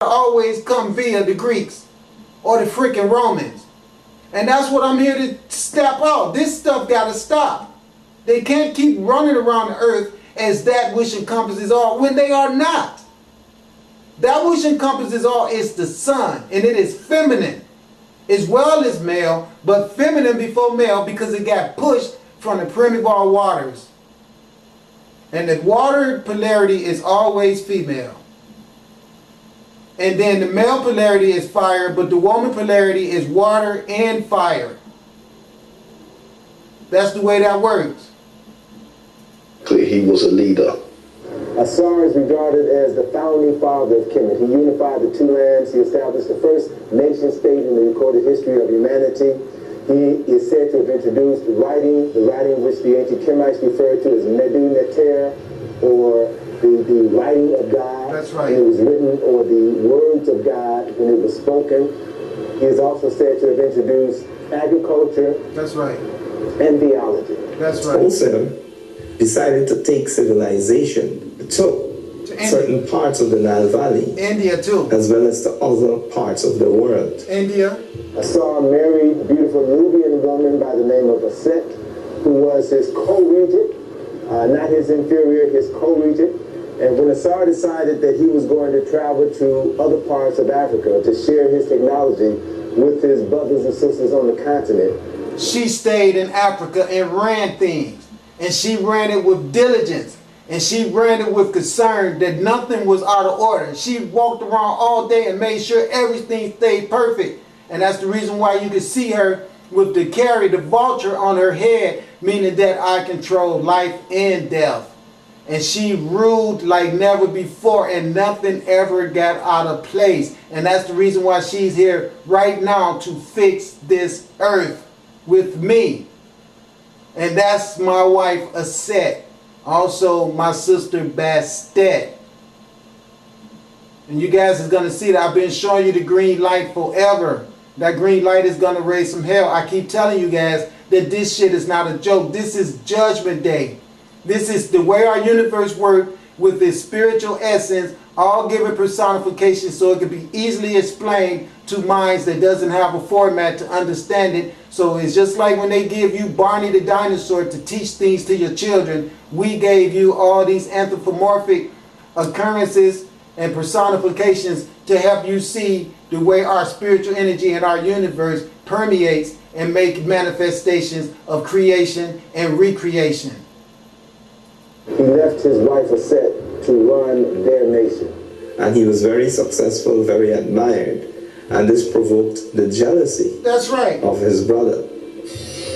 always come via the Greeks or the freaking Romans. And that's what I'm here to step out. This stuff got to stop. They can't keep running around the earth as that which encompasses all when they are not. That which encompasses all is the sun, and it is feminine as well as male, but feminine before male because it got pushed from the primeval waters. And the water polarity is always female. And then the male polarity is fire, but the woman polarity is water and fire. That's the way that works. He was a leader. Asar is regarded as the founding father of Kemet. He unified the two lands. He established the first nation state in the recorded history of humanity. He is said to have introduced writing, the writing which the ancient Kemites referred to as Nedu Neter, or the writing of God. That's right. When it was written, or the words of God when it was spoken. He is also said to have introduced agriculture. That's right. And theology. That's right. Also decided to take civilization to certain parts of the Nile Valley. India too. As well as to other parts of the world. India. Asar married a beautiful Nubian woman by the name of Aset, who was his co-regent, not his inferior, his co-regent. And when Asar decided that he was going to travel to other parts of Africa to share his technology with his brothers and sisters on the continent, she stayed in Africa and ran things. And she ran it with diligence. And she ran it with concern that nothing was out of order. She walked around all day and made sure everything stayed perfect. And that's the reason why you can see her with the carry, the vulture on her head, meaning that I control life and death. And she ruled like never before, and nothing ever got out of place. And that's the reason why she's here right now to fix this earth with me. And that's my wife, Aset. Also, my sister, Bastet. And you guys is going to see that I've been showing you the green light forever. That green light is going to raise some hell. I keep telling you guys that this shit is not a joke. This is Judgment Day. This is the way our universe works with its spiritual essence, all given personification so it can be easily explained to minds that doesn't have a format to understand it. So it's just like when they give you Barney the dinosaur to teach things to your children. We gave you all these anthropomorphic occurrences and personifications to help you see the way our spiritual energy and our universe permeates and make manifestations of creation and recreation. He left his wife Aset to run their nation. And he was very successful, very admired. And this provoked the jealousy. That's right. Of his brother.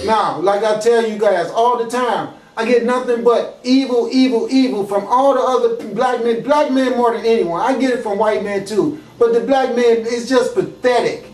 Now, like I tell you guys all the time, I get nothing but evil, evil, evil from all the other black men more than anyone. I get it from white men too. But the black man is just pathetic.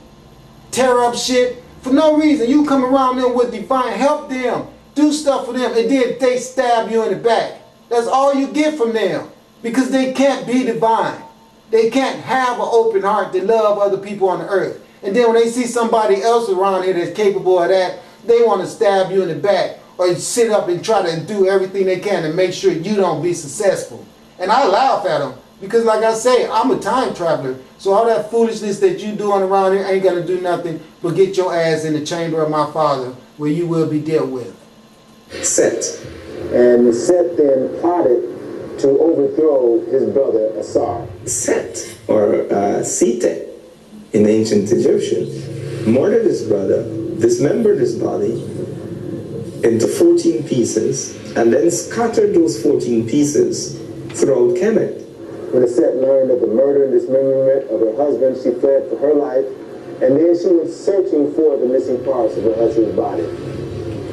Tear up shit for no reason. You come around them with divine, help them, do stuff for them, and then they stab you in the back. That's all you get from them. Because they can't be divine. They can't have an open heart to love other people on the earth. And then when they see somebody else around here that's capable of that, they want to stab you in the back or sit up and try to do everything they can to make sure you don't be successful. And I laugh at them because, like I say, I'm a time traveler. So all that foolishness that you doing around here ain't going to do nothing but get your ass in the chamber of my Father where you will be dealt with. Set. And Set then plotted to overthrow his brother Asar. Set, or Sete, in ancient Egyptian, murdered his brother, dismembered his body into 14 pieces, and then scattered those 14 pieces throughout Kemet. When Aset learned of the murder and dismemberment of her husband, she fled for her life, and then she was searching for the missing parts of her husband's body.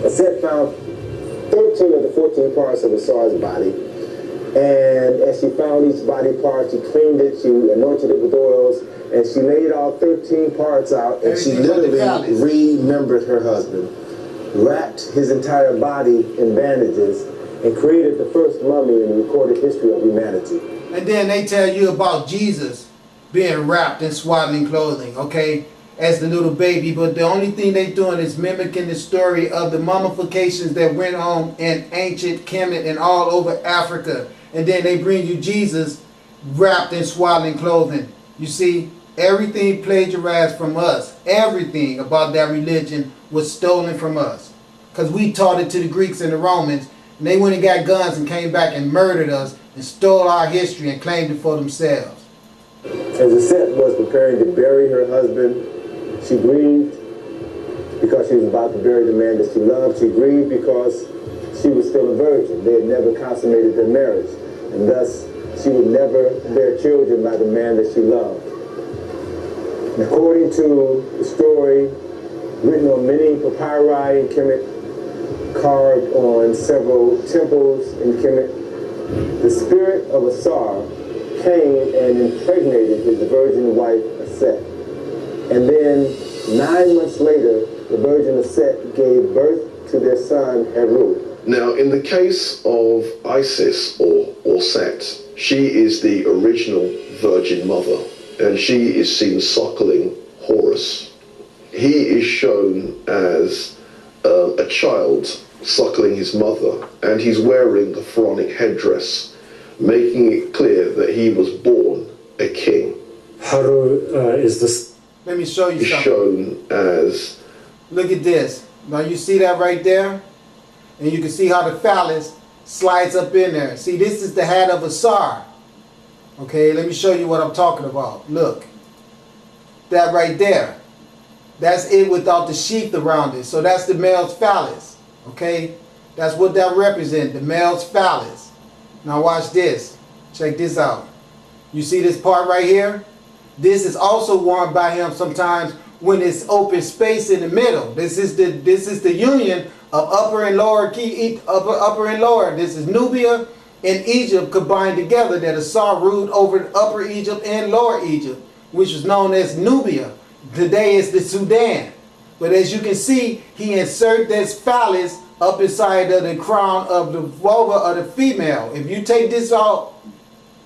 Aset found 13 of the 14 parts of Asar's body. And as she found each body part, she cleaned it, she anointed it with oils, and she laid all 13 parts out, and she literally remembered her husband, wrapped his entire body in bandages, and created the first mummy in the recorded history of humanity. And then they tell you about Jesus being wrapped in swaddling clothing, okay, as the little baby. But the only thing they're doing is mimicking the story of the mummifications that went on in ancient Kemet and all over Africa. And then they bring you Jesus wrapped in swaddling clothing. You see, everything plagiarized from us. Everything about that religion was stolen from us. Because we taught it to the Greeks and the Romans, and they went and got guns and came back and murdered us and stole our history and claimed it for themselves. As Aset was preparing to bury her husband, she grieved because she was about to bury the man that she loved. She grieved because she was still a virgin. They had never consummated their marriage, and thus she would never bear children by the man that she loved. And according to the story written on many papyri in Kemet, carved on several temples in Kemet, the spirit of Asar came and impregnated his virgin wife Aset. And then 9 months later, the virgin Aset gave birth to their son Heru. Now, in the case of Isis or Set, she is the original Virgin Mother, and she is seen suckling Horus. He is shown as a child suckling his mother, and he's wearing the pharaonic headdress, making it clear that he was born a king. Haru is this. Let me show you He's something. shown as... Look at this. Now you see that right there? And you can see how the phallus slides up in there. See, this is the hat of Asar. Okay, let me show you what I'm talking about. Look. That right there. That's it without the sheath around it. So that's the male's phallus. Okay? That's what that represents, the male's phallus. Now watch this. Check this out. You see this part right here? This is also worn by him sometimes when it's open space in the middle. This is the union of upper and lower key, upper and lower. This is Nubia and Egypt combined together, that Asar ruled over upper Egypt and lower Egypt, which was known as Nubia. Today is the Sudan. But as you can see, he inserted this phallus up inside of the crown of the vulva of the female. If you take this out,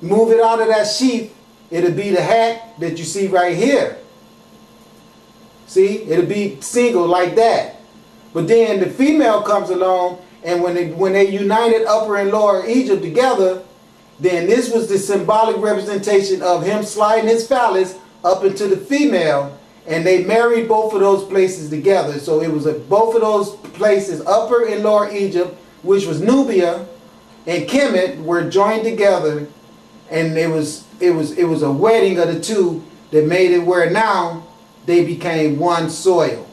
move it out of that sheath, it'll be the hat that you see right here. See, it'll be single like that. But then the female comes along, and when they united upper and lower Egypt together, then this was the symbolic representation of him sliding his phallus up into the female, and they married both of those places together. So it was both of those places, upper and lower Egypt, which was Nubia and Kemet, were joined together, and it was a wedding of the two that made it where now they became one soil.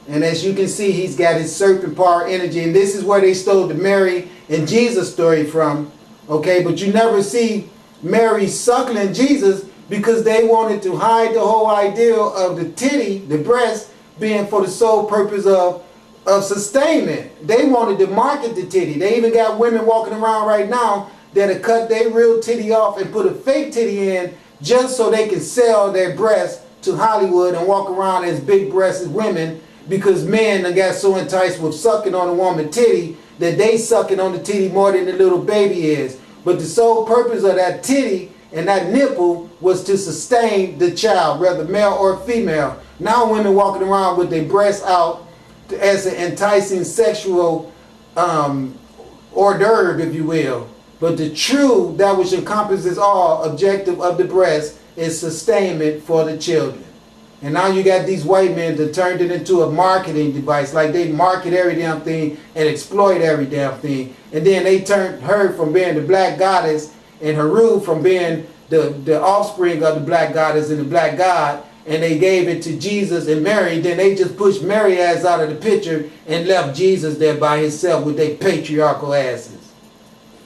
And as you can see, he's got his serpent power energy, and this is where they stole the Mary and Jesus story from. Okay, but you never see Mary suckling Jesus, because they wanted to hide the whole idea of the titty, the breast, being for the sole purpose of sustainment. They wanted to market the titty. They even got women walking around right now that have cut their real titty off and put a fake titty in just so they can sell their breasts to Hollywood and walk around as big-breasted women, because men done got so enticed with sucking on a woman's titty that they sucking on the titty more than the little baby is. But the sole purpose of that titty and that nipple was to sustain the child, whether male or female. Now women walking around with their breasts out as an enticing sexual hors d'oeuvre, if you will. But the true, that which encompasses all objective of the breast, is sustainment for the children. And now you got these white men that turned it into a marketing device, like they market every damn thing and exploit every damn thing. And then they turned her from being the black goddess and Heru from being the offspring of the black goddess and the black god, and they gave it to Jesus and Mary. Then they just pushed Mary ass out of the picture and left Jesus there by himself with their patriarchal asses.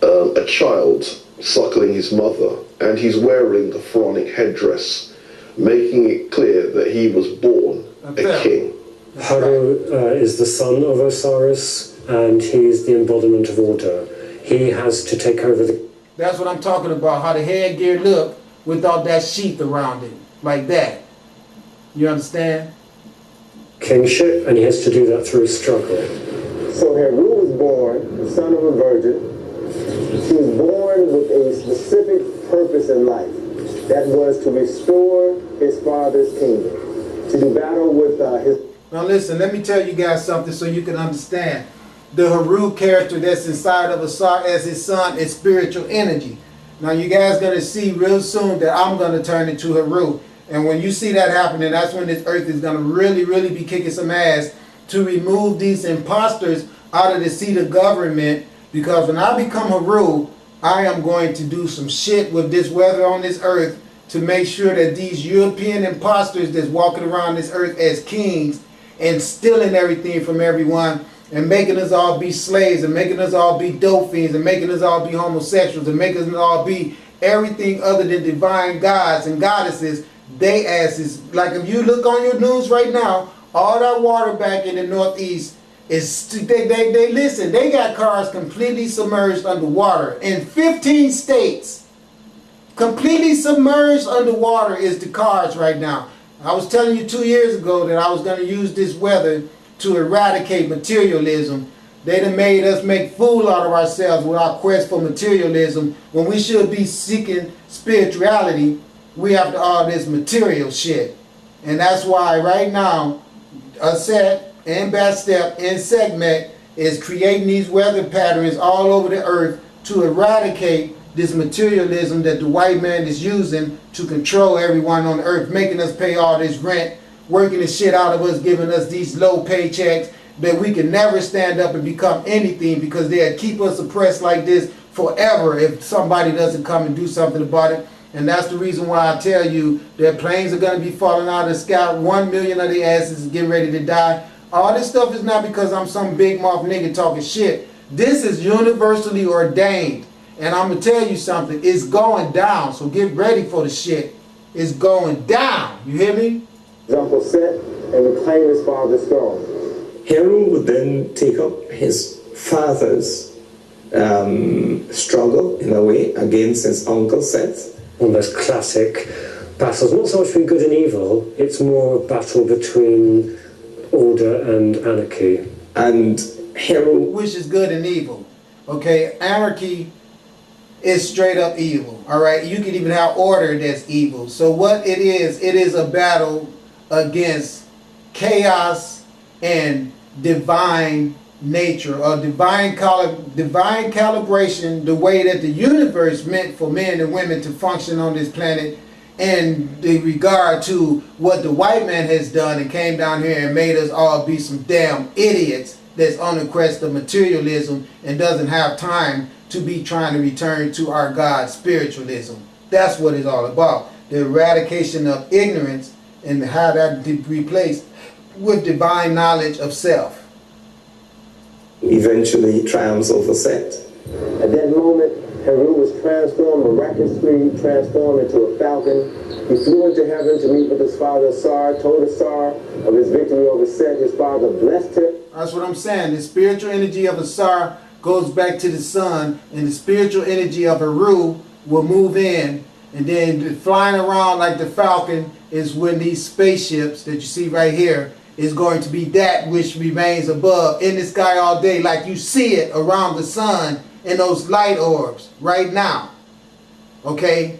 A child suckling his mother, and he's wearing the pharaonic headdress, making it clear that he was born a king. Haru is the son of Osiris, and he is the embodiment of order. He has to take over the... That's what I'm talking about, how the headgear look without that sheath around it, like that. You understand? kingship, and he has to do that through a struggle. So Heru was born, the son of a virgin. She was born with a specific purpose in life. That was to restore his father's kingdom, to do battle with his... Now listen, let me tell you guys something so you can understand. The Heru character that's inside of Asar as his son is spiritual energy. Now you guys gonna see real soon that I'm gonna turn into Heru. And when you see that happening, that's when this earth is gonna really, really be kicking some ass to remove these imposters out of the seat of government. Because when I become Heru, I am going to do some shit with this weather on this earth to make sure that these European imposters that's walking around this earth as kings and stealing everything from everyone and making us all be slaves and making us all be dope fiends and making us all be homosexuals and making us all be everything other than divine gods and goddesses, they asses. Like if you look on your news right now, all that water back in the Northeast is, they listen, they got cars completely submerged underwater in 15 states. Completely submerged underwater is the cars right now. I was telling you 2 years ago that I was going to use this weather to eradicate materialism. They done made us make fool out of ourselves with our quest for materialism. When we should be seeking spirituality, we after all this material shit. And that's why right now, Aset and Bastep and Sekhmet is creating these weather patterns all over the earth to eradicate this materialism that the white man is using to control everyone on the earth, making us pay all this rent, working the shit out of us, giving us these low paychecks that we can never stand up and become anything, because they'll keep us oppressed like this forever if somebody doesn't come and do something about it. And that's the reason why I tell you that planes are going to be falling out of the sky. 1 million of the asses is getting ready to die. All this stuff is not because I'm some big mouth nigga talking shit. This is universally ordained. And I'm going to tell you something, it's going down, so get ready for the shit. It's going down, you hear me? Uncle Set and reclaim his father's throne. Heru would then take up his father's struggle, in a way, against his uncle Seth. One of those classic battles, not so much between good and evil, it's more a battle between order and anarchy. And Heru, which is good and evil. Okay, anarchy is straight up evil. All right, you can even have order that's evil. So what it is a battle against chaos and divine nature, or divine calibration, the way that the universe meant for men and women to function on this planet, in the regard to what the white man has done and came down here and made us all be some damn idiots that's on the quest of materialism and doesn't have time to be trying to return to our God spiritualism. That's what it's all about. The eradication of ignorance and how that be replaced with divine knowledge of self. eventually triumphs over Set. At that moment, Heru was miraculously transformed into a falcon. He flew into heaven to meet with his father Asar, told Asar of his victory over Set. His father blessed him. That's what I'm saying. The spiritual energy of Asar goes back to the sun, and the spiritual energy of Heru will move in, and then flying around like the falcon is when these spaceships that you see right here is going to be that which remains above in the sky all day, like you see it around the sun in those light orbs right now. Okay?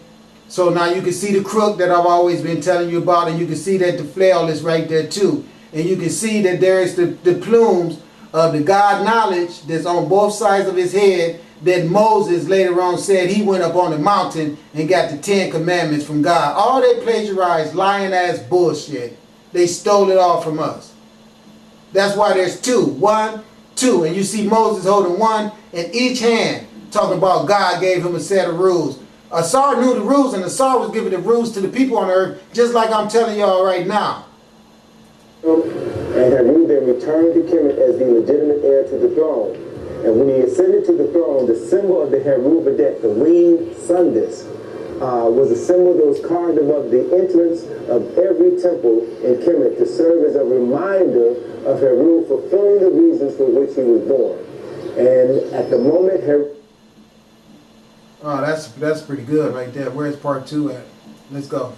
So now you can see the crook that I've always been telling you about, and you can see that the flail is right there too. And you can see that there is the plumes of the God knowledge that's on both sides of his head, that Moses later on said he went up on the mountain and got the 10 commandments from God. All that plagiarized, lying ass bullshit. They stole it all from us. That's why there's two. 1, 2. And you see Moses holding one in each hand, talking about God gave him a set of rules. Asar knew the rules, and Asar was giving the rules to the people on earth, just like I'm telling y'all right now. And Heru then returned to Kemet as the legitimate heir to the throne. And when he ascended to the throne, the symbol of the Heru Videt, the winged sun disk, was a symbol that was carved above the entrance of every temple in Kemet to serve as a reminder of Heru fulfilling the reasons for which he was born. And at the moment Heru... Oh, that's pretty good right there. Where's part 2 at? Let's go.